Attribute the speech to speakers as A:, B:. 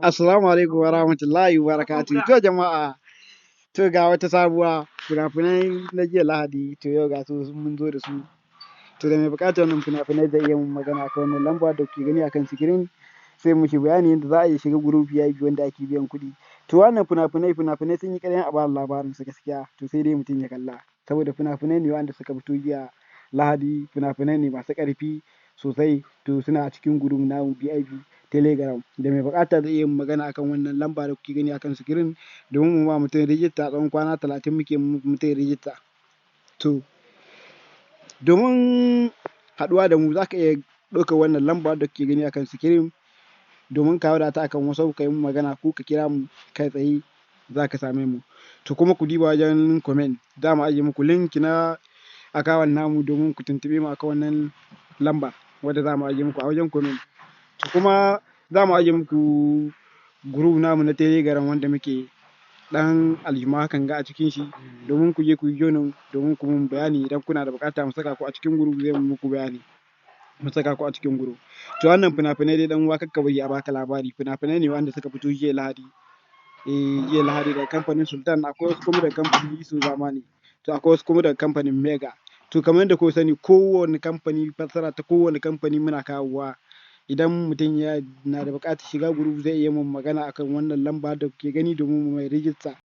A: Assalamu alaikum wa rahmatullahi wa barakatuh. To jama'a, to ga wata sabuwa fina-finai na jiya Lahadi, to yau ga su mun zo da su. To da mai buƙatar wannan fina-finai zai iya mun magana kan wannan lamba da kuke gani akan sikirin, sai mushi bayani yadda za a yi shiga group VIP wanda ake biyan kuɗi. To wannan fina-finai sun yi ƙaryan a bada labarin su gaskiya, to sai dai mutum ya kalla. Saboda fina-finai ne wanda suka fito jiya Lahadi, fina-finai ne masu ƙarfi sosai, to suna cikin group namu VIP Telegram. Da mai buƙata zai iya mun magana akan wannan lamba da kuke gani akan sikirin, domin mu ma mutum rijista tsawon kwana 30 muke mutum rijista. To domin haɗuwa da mu za ka iya ɗaukar wannan lamba da kuke gani akan sikirin, domin ka haɗa ta akan WhatsApp ka yi mun magana ko ka kira mu kai tsaye za ka same mu. To kuma ku diba wajen comment, za mu ajiye muku link na akawun namu domin ku tuntuɓe mu akan wannan lamba wadda za mu ajiye muku a wajen comment. To kuma za mu ajiye muku group namu na Telegram wanda muke ɗan aljuma hakan ga a cikin shi, domin ku je ku yi joinin domin ku mun bayani idan kuna da buƙata mu saka ku a cikin group zai muku bayani. Mu saka ku a cikin group. To wannan fina-finai dai ɗan uwa kakka bari a baka labari, fina-finai ne wanda suka fito jiya Lahadi. Jiya Lahadi daga kamfanin Sultan, akwai wasu kuma daga kamfanin Yusu Zamani, to akwai wasu kuma daga kamfanin Mega. To kamar yadda kuka sani kowane kamfani fassara ta kowane kamfani muna kawowa. Idan mutum na da buƙatar shiga group zai iya mun magana akan wannan lamba da kuke gani domin mu mai rijista.